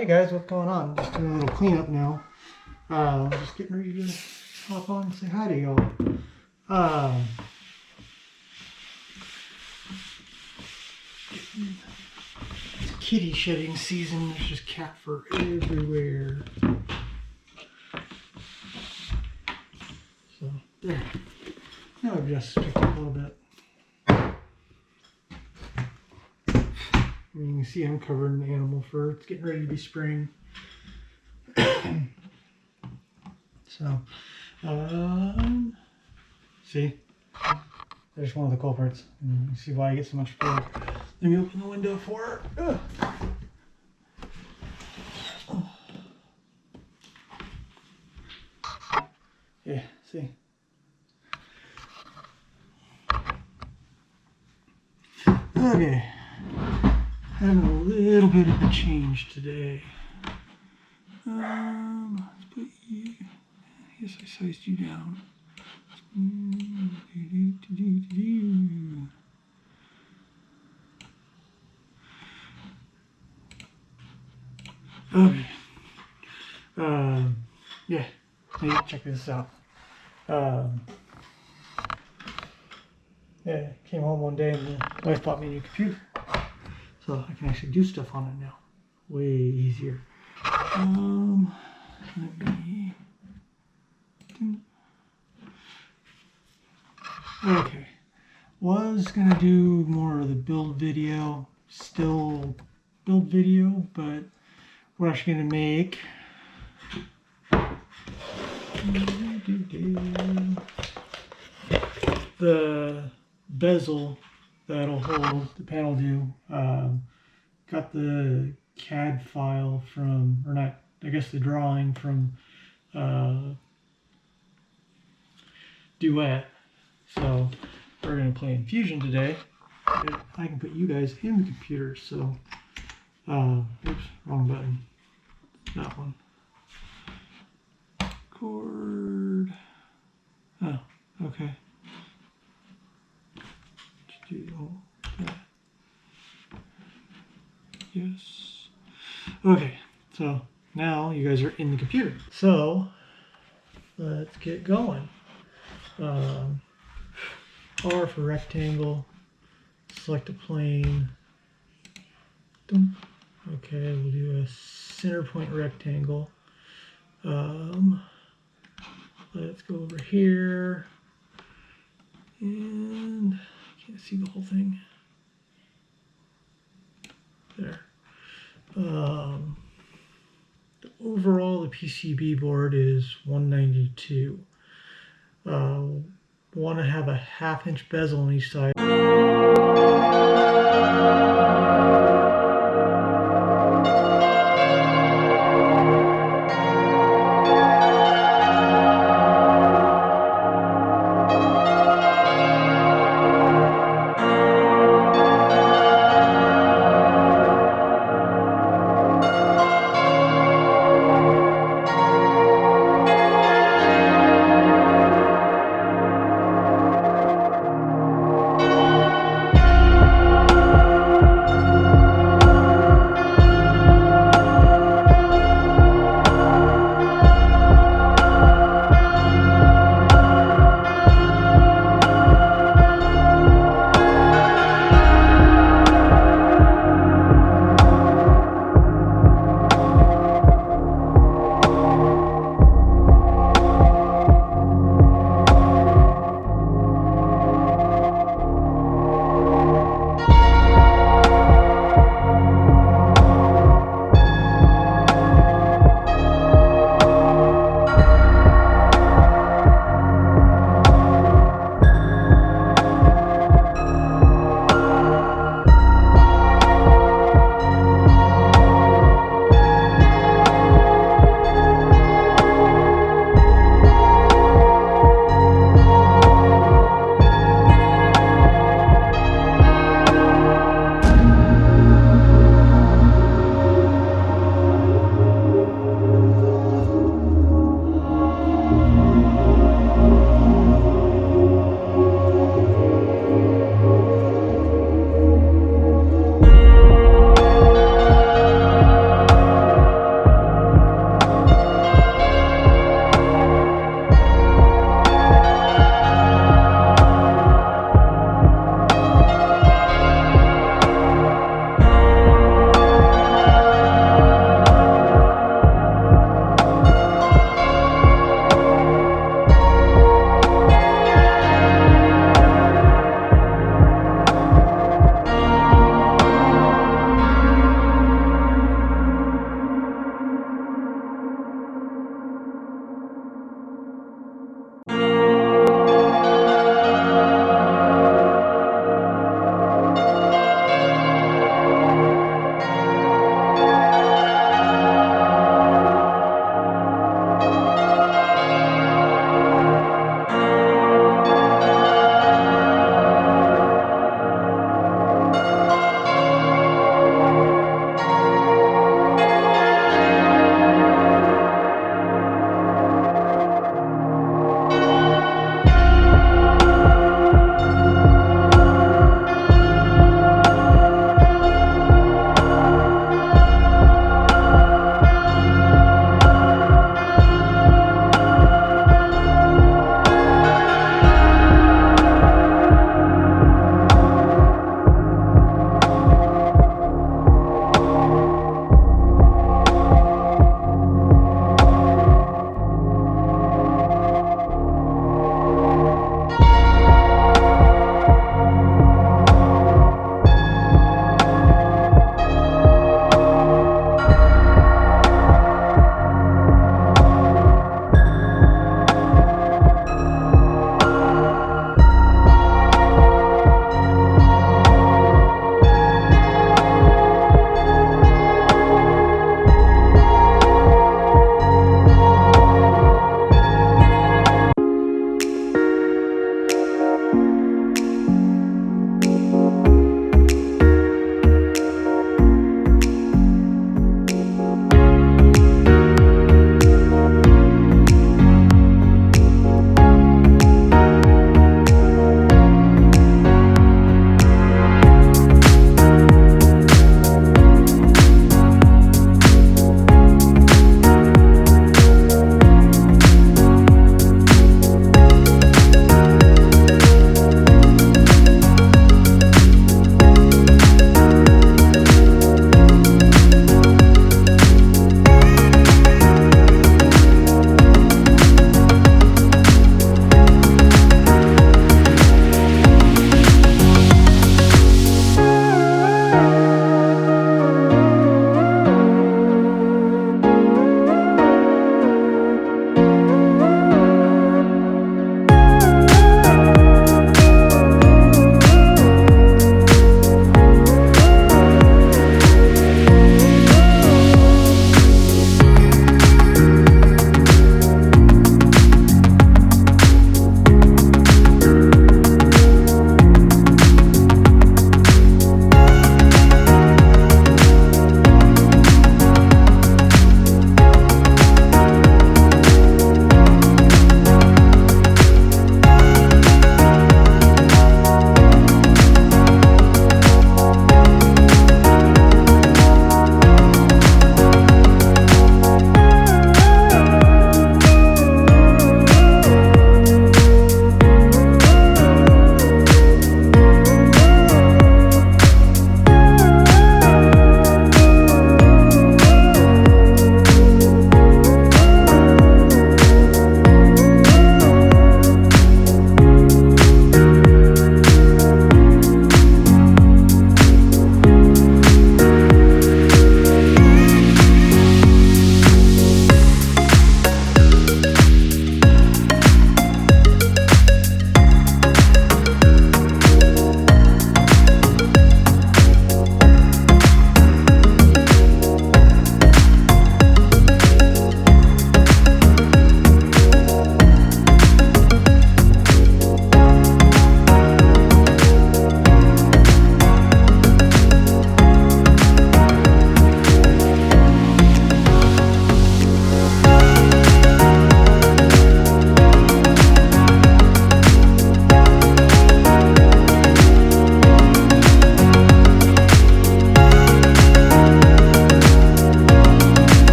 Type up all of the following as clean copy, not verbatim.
Hey guys, what's going on? Just doing a little cleanup now. Just getting ready to hop on and say hi to y'all. It's kitty shedding season. There's just cat fur everywhere. So there. Now I've just picked up a little bit. You can see I'm covered in animal fur. It's getting ready to be spring. So, see, there's one of the culprits. And you see why I get so much fur. Let me open the window for her. Yeah, see. Okay. Having a little bit of a change today. Let's put you. I guess I sized you down. Okay. Yeah. Hey, check this out. Yeah, came home one day and the wife bought me a new computer. So I can actually do stuff on it now. Way easier. Okay. Was gonna do more of the build video, still build video, but we're actually gonna make the bezel that'll hold the paneldue. Got the CAD file from, or not, I guess the drawing from Duet. So we're going to play in Fusion today. I can put you guys in the computer. So, oops, wrong button. That one. Chord. Oh, okay. Let's do that. Yes. Okay, so now you guys are in the computer. So let's get going. R for rectangle. Select a plane. Okay, we'll do a center point rectangle. Let's go over here. And I can't see the whole thing. There. Overall, the PCB board is 192. Want to have a 1/2 inch bezel on each side.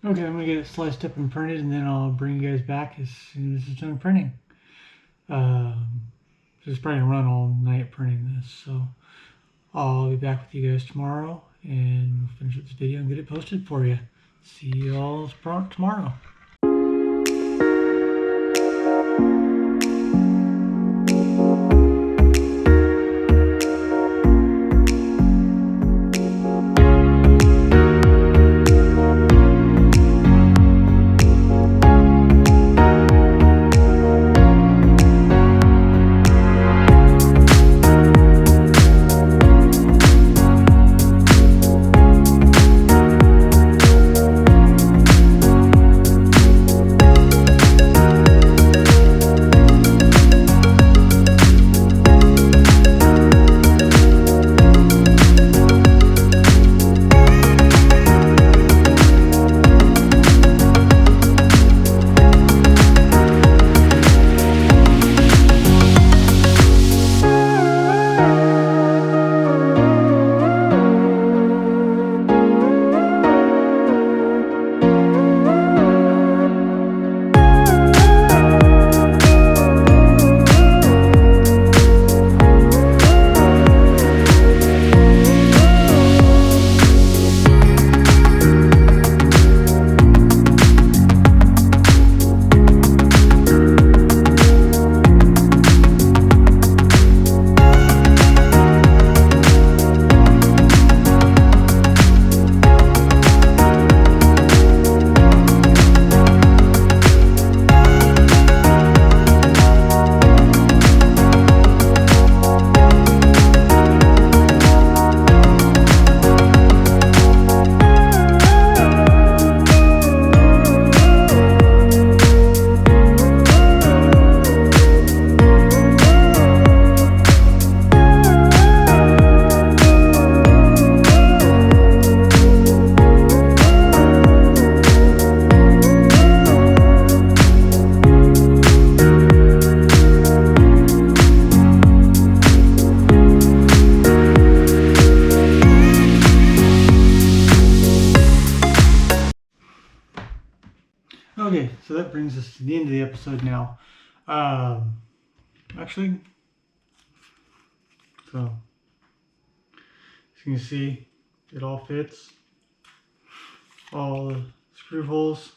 Okay, I'm gonna get it sliced up and printed, and then I'll bring you guys back as soon as it's done printing. So it's probably gonna run all night printing this, so I'll be back with you guys tomorrow, and we'll finish up this video and get it posted for you. See you all tomorrow. Okay, so that brings us to the end of the episode now. Actually, so as you can see, it all fits. All the screw holes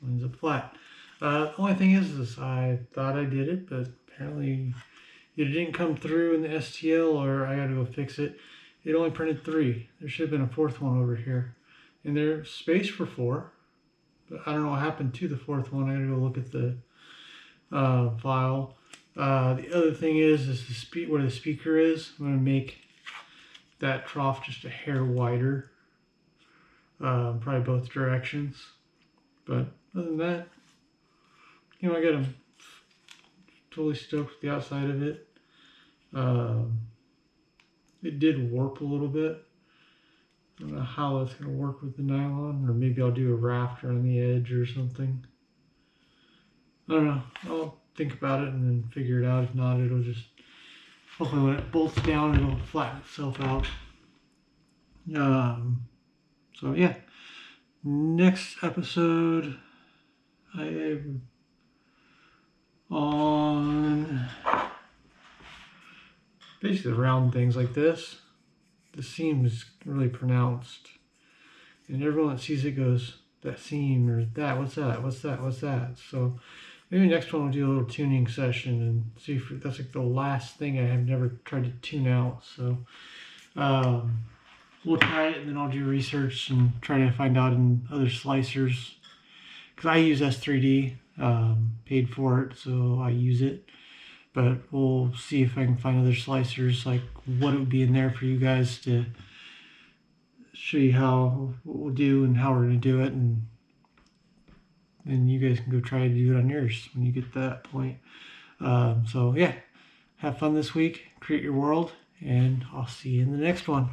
lines up flat. The only thing is I thought I did it, but apparently it didn't come through in the STL, or I got to go fix it. It only printed 3. There should have been a 4th one over here, and there's space for 4. But I don't know what happened to the 4th one. I gotta go look at the file. The other thing is the where the speaker is. I'm gonna make that trough just a hair wider, probably both directions. But other than that, you know, I got them totally stoked with the outside of it. It did warp a little bit. I don't know how that's going to work with the nylon, or maybe I'll do a rafter on the edge or something. I don't know. I'll think about it and then figure it out. If not, it'll just, hopefully when it bolts down, it'll flatten itself out. So yeah, next episode I am on basically round things like this. The seam is really pronounced, and everyone that sees it goes, that seam, or that, what's that, what's that, what's that. So maybe next one we'll do a little tuning session and see if that's like the last thing I have never tried to tune out. So we'll try it, and then I'll do research and try to find out in other slicers, because I use S3D, paid for it, so I use it. But we'll see if I can find other slicers, like what it would be in there for you guys, to show you what we'll do and how we're going to do it. And then you guys can go try to do it on yours when you get to that point. So yeah, have fun this week, create your world, and I'll see you in the next one.